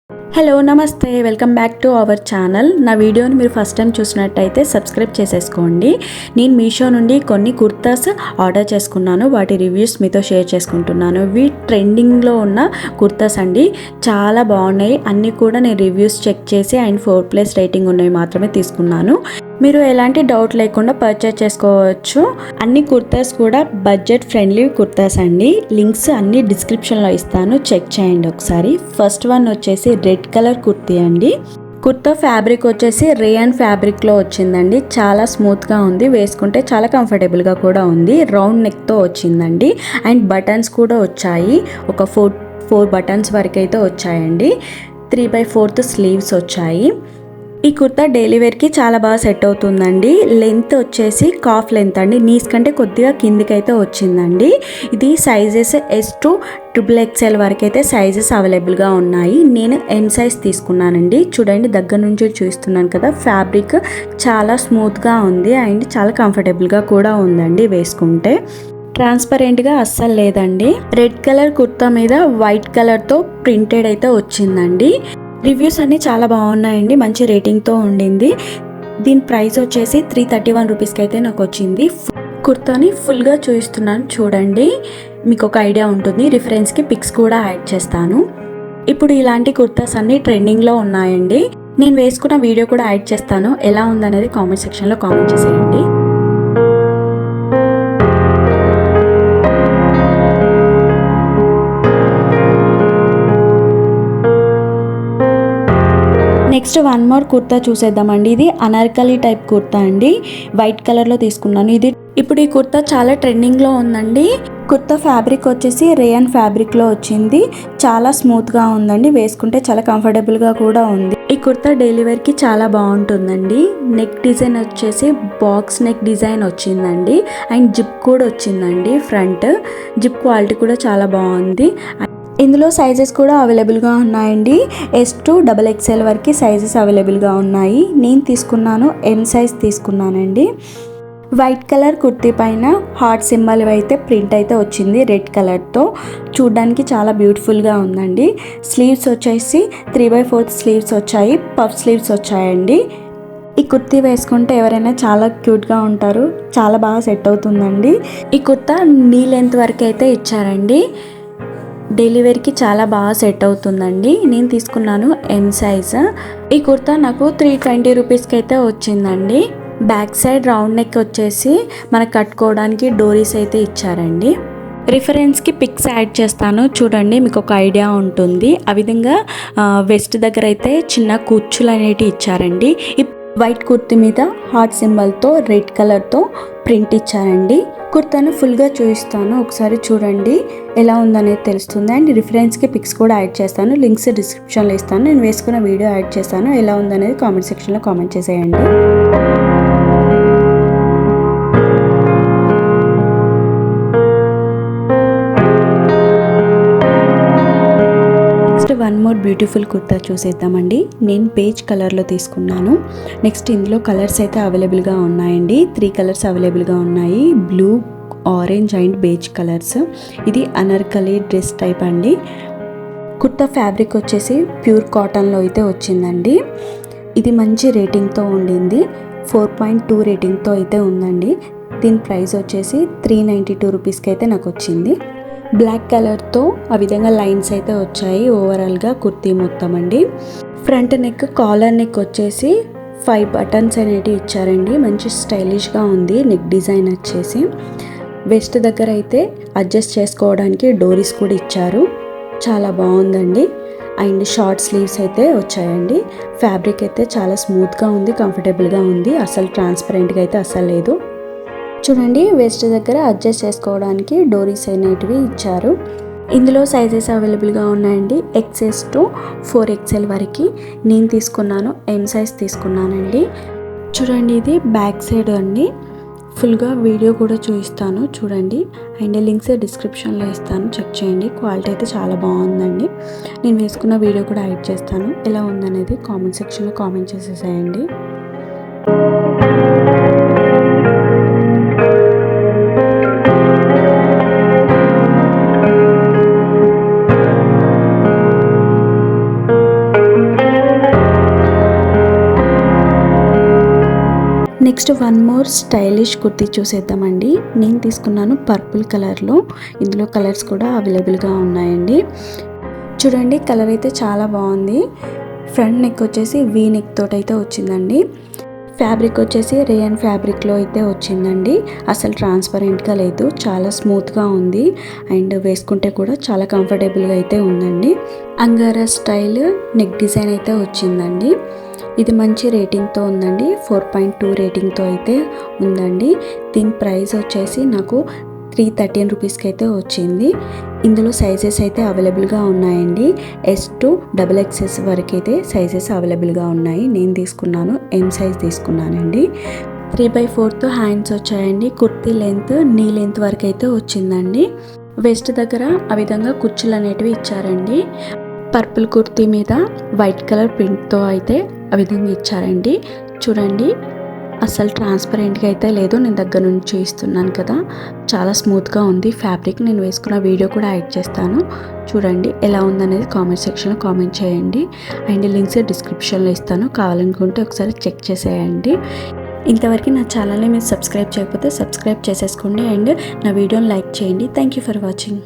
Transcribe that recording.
Hello నమస్తే, welcome back to our channel. నా వీడియోని మీరు ఫస్ట్ టైం చూసినట్టయితే సబ్స్క్రైబ్ చేసేసుకోండి. నేను మీషో నుండి కొన్ని కుర్తాస్ ఆర్డర్ చేసుకున్నాను. వాటి రివ్యూస్ మీతో షేర్ చేసుకుంటున్నాను. ఇవి ట్రెండింగ్లో ఉన్న కుర్తాస్ అండి, చాలా బాగున్నాయి. అన్నీ కూడా నేను రివ్యూస్ చెక్ చేసి అండ్ 4+ రేటింగ్ ఉన్నవి మాత్రమే తీసుకున్నాను. మీరు ఎలాంటి డౌట్ లేకుండా పర్చేస్ చేసుకోవచ్చు. అన్ని కుర్తాస్ కూడా బడ్జెట్ ఫ్రెండ్లీ కుర్తాస్ అండి. లింక్స్ అన్ని డిస్క్రిప్షన్లో ఇస్తాను, చెక్ చేయండి ఒకసారి. ఫస్ట్ వన్ వచ్చేసి రెడ్ కలర్ కుర్తీ అండి. కుర్తా ఫ్యాబ్రిక్ వచ్చేసి రేయన్ ఫ్యాబ్రిక్లో వచ్చిందండి. చాలా స్మూత్గా ఉంది, వేసుకుంటే చాలా కంఫర్టబుల్గా కూడా ఉంది. రౌండ్ నెక్తో వచ్చిందండి అండ్ బటన్స్ కూడా వచ్చాయి. ఒక ఫోర్ బటన్స్ వరకు అయితే వచ్చాయండి. 3/4 స్లీవ్స్ వచ్చాయి. ఈ కుర్తా డైలీ వేర్కి చాలా బాగా సెట్ అవుతుందండి. లెంత్ వచ్చేసి కాఫ్ లెంత్ అండి, నీస్ కంటే కొద్దిగా కిందికైతే వచ్చిందండి. ఇది సైజెస్ S to XXL వరకు అయితే సైజెస్ అవైలబుల్గా ఉన్నాయి. నేను M సైజ్ తీసుకున్నానండి. చూడండి, దగ్గర నుంచి చూస్తున్నాను కదా, ఫ్యాబ్రిక్ చాలా స్మూత్గా ఉంది అండ్ చాలా కంఫర్టబుల్గా కూడా ఉందండి. వేసుకుంటే ట్రాన్స్పరెంట్గా అస్సలు లేదండి. రెడ్ కలర్ కుర్తా మీద వైట్ కలర్తో ప్రింటెడ్ అయితే వచ్చిందండి. రివ్యూస్ అన్నీ చాలా బాగున్నాయండి, మంచి రేటింగ్తో ఉండింది. దీని ప్రైస్ వచ్చేసి 331 రూపీస్కి అయితే నాకు వచ్చింది. కుర్తాని ఫుల్గా చూపిస్తున్నాను చూడండి, మీకు ఒక ఐడియా ఉంటుంది. రిఫరెన్స్కి పిక్స్ కూడా యాడ్ చేస్తాను. ఇప్పుడు ఇలాంటి కుర్తాస్ అన్నీ ట్రెండింగ్లో ఉన్నాయండి. నేను వేసుకున్న వీడియో కూడా యాడ్ చేస్తాను. ఎలా ఉందనేది కామెంట్ సెక్షన్లో కామెంట్ చేసేయండి. నెక్స్ట్ వన్ మోర్ కుర్తా చూసేద్దామండి. ఇది అనార్కలి టైప్ కుర్తా అండి, వైట్ కలర్లో తీసుకున్నాను. ఇప్పుడు ఈ కుర్తా చాలా ట్రెండింగ్లో ఉందండి. కుర్తా ఫ్యాబ్రిక్ వచ్చేసి రేయన్ ఫ్యాబ్రిక్లో వచ్చింది. చాలా స్మూత్గా ఉందండి, వేసుకుంటే చాలా కంఫర్టబుల్గా కూడా ఉంది. ఈ కుర్తా డైలీ వేర్కి చాలా బాగుంటుందండి. నెక్ డిజైన్ వచ్చేసి బాక్స్ నెక్ డిజైన్ వచ్చిందండి అండ్ జిప్ కూడా వచ్చిందండి. ఫ్రంట్ జిప్ క్వాలిటీ కూడా చాలా బాగుంది. ఇందులో సైజెస్ కూడా అవైలబుల్గా ఉన్నాయండి. S to XXL వరకు సైజెస్ అవైలబుల్గా ఉన్నాయి. నేను తీసుకున్నాను M సైజ్ తీసుకున్నానండి. వైట్ కలర్ కుర్తీ పైన హార్ట్ సింబల్ అయితే ప్రింట్ అయితే వచ్చింది రెడ్ కలర్తో. చూడ్డానికి చాలా బ్యూటిఫుల్గా ఉందండి. స్లీవ్స్ వచ్చేసి 3/4 స్లీవ్స్ వచ్చాయి, పఫ్ స్లీవ్స్ వచ్చాయండి. ఈ కుర్తీ వేసుకుంటే ఎవరైనా చాలా క్యూట్గా ఉంటారు, చాలా బాగా సెట్ అవుతుందండి. ఈ కుర్తా నీ లెంత్ వరకు అయితే ఇచ్చారండి. డైలీ వేర్కి చాలా బాగా సెట్ అవుతుందండి. నేను తీసుకున్నాను M సైజ్. ఈ కుర్తా నాకు 320 రూపీస్కి అయితే వచ్చిందండి. బ్యాక్ సైడ్ రౌండ్ నెక్ వచ్చేసి మనకు కట్టుకోవడానికి డోరీస్ అయితే ఇచ్చారండి. రిఫరెన్స్కి పిక్స్ యాడ్ చేస్తాను చూడండి, మీకు ఒక ఐడియా ఉంటుంది. ఆ విధంగా వెస్ట్ దగ్గర అయితే చిన్న కుచ్చులు అనేటివి ఇచ్చారండి. ఈ వైట్ కుర్తీ మీద హార్ట్ సింబల్తో రెడ్ కలర్తో ప్రింట్ ఇచ్చారండి. కుర్తాను ఫుల్గా చూపిస్తాను, ఒకసారి చూడండి ఎలా ఉందనేది తెలుస్తుంది. అండ్ రిఫరెన్స్కి పిక్స్ కూడా యాడ్ చేస్తాను, లింక్స్ డిస్క్రిప్షన్లో ఇస్తాను. నేను వేసుకున్న వీడియో యాడ్ చేస్తాను. ఎలా ఉందనేది కామెంట్ సెక్షన్లో కామెంట్ చేసేయండి. వన్ మోర్ బ్యూటిఫుల్ కుర్తా చూసేద్దామండి. నేను బేజ్ కలర్లో తీసుకున్నాను. నెక్స్ట్ ఇందులో కలర్స్ అయితే అవైలబుల్గా ఉన్నాయండి. 3 కలర్స్ అవైలబుల్గా ఉన్నాయి, blue, orange and beige colours. ఇది అనార్కలి డ్రెస్ టైప్ అండి. కుర్తా ఫ్యాబ్రిక్ వచ్చేసి ప్యూర్ కాటన్లో అయితే వచ్చిందండి. ఇది మంచి రేటింగ్తో ఉండింది, 4.2 రేటింగ్తో అయితే ఉందండి. దీని ప్రైస్ వచ్చేసి 392 రూపీస్కి అయితే నాకు వచ్చింది. బ్లాక్ కలర్తో ఆ విధంగా లైన్స్ అయితే వచ్చాయి ఓవరాల్గా కుర్తీ మొత్తం అండి. ఫ్రంట్ నెక్, కాలర్ నెక్ వచ్చేసి 5 బటన్స్ అనేవి ఇచ్చారండి. మంచి స్టైలిష్గా ఉంది నెక్ డిజైన్ వచ్చేసి. వెస్ట్ దగ్గర అయితే అడ్జస్ట్ చేసుకోవడానికి డోరీస్ కూడా ఇచ్చారు, చాలా బాగుందండి. అండ్ షార్ట్ స్లీవ్స్ అయితే వచ్చాయండి. ఫ్యాబ్రిక్ అయితే చాలా స్మూత్గా ఉంది, కంఫర్టబుల్గా ఉంది, అసలు ట్రాన్స్పరెంట్గా అయితే అస్సలు లేదు. చూడండి, వెస్ట్ దగ్గర అడ్జస్ట్ చేసుకోవడానికి డోరీస్ అనేటివి ఇచ్చారు. ఇందులో సైజెస్ అవైలబుల్గా ఉన్నాయండి, XS to 4XL వరకు. నేను తీసుకున్నాను M సైజ్ తీసుకున్నానండి. చూడండి, ఇది బ్యాక్ సైడ్ అండి. ఫుల్గా వీడియో కూడా చూపిస్తాను చూడండి, అండ్ లింక్స్ డిస్క్రిప్షన్లో ఇస్తాను, చెక్ చేయండి. క్వాలిటీ అయితే చాలా బాగుందండి. నేను వేసుకున్న వీడియో కూడా యాడ్ చేస్తాను. ఎలా ఉందనేది కామెంట్ సెక్షన్లో కామెంట్ చేసేసేయండి. Next one more stylish kurti చూసేద్దామండి. నేను తీసుకున్నాను పర్పుల్ కలర్లో. ఇందులో కలర్స్ కూడా అవైలబుల్గా ఉన్నాయండి. చూడండి కలర్ అయితే చాలా బాగుంది. ఫ్రంట్ నెక్ వచ్చేసి వీ నెక్ తోటి అయితే వచ్చిందండి. ఫ్యాబ్రిక్ వచ్చేసి రేయన్ ఫ్యాబ్రిక్లో అయితే వచ్చిందండి. అసలు ట్రాన్స్పరెంట్గా లేదు, చాలా స్మూత్గా ఉంది అండ్ వేసుకుంటే కూడా చాలా కంఫర్టబుల్గా అయితే ఉందండి. అంగారా స్టైల్ నెక్ డిజైన్ అయితే వచ్చిందండి. ఇది మంచి రేటింగ్తో ఉందండి, 4.2 రేటింగ్తో అయితే ఉందండి. దీని ప్రైస్ వచ్చేసి నాకు 313 రూపీస్కి అయితే వచ్చింది. ఇందులో సైజెస్ అయితే అవైలబుల్గా ఉన్నాయండి. S to XXS వరకు అయితే సైజెస్ అవైలబుల్గా ఉన్నాయి. నేను తీసుకున్నాను M సైజ్ తీసుకున్నానండి. 3/4 హ్యాండ్స్ వచ్చాయండి. కుర్తీ లెంత్ నీ లెంత్ వరకు అయితే వచ్చిందండి. వెస్ట్ దగ్గర ఆ విధంగా కుచ్చులు అనేటివి ఇచ్చారండి. పర్పుల్ కుర్తీ మీద వైట్ కలర్ ప్రింట్తో అయితే ఆ విధంగా ఇచ్చారండి. చూడండి అస్సలు ట్రాన్స్పరెంట్గా అయితే లేదు. నేను దగ్గర నుంచి చూపిస్తున్నాను కదా, చాలా స్మూత్గా ఉంది ఫ్యాబ్రిక్. నేను వేసుకున్న వీడియో కూడా యాడ్ చేస్తాను, చూడండి ఎలా ఉందనేది కామెంట్ సెక్షన్లో కామెంట్ చేయండి. అండ్ లింక్స్ డిస్క్రిప్షన్లో ఇస్తాను, కావాలనుకుంటే ఒకసారి చెక్ చేసేయండి. ఇంతవరకు నా ఛానల్ని మీరు సబ్స్క్రైబ్ చేయకపోతే సబ్స్క్రైబ్ చేసేసుకోండి అండ్ నా వీడియోని లైక్ చేయండి. Thank you for watching.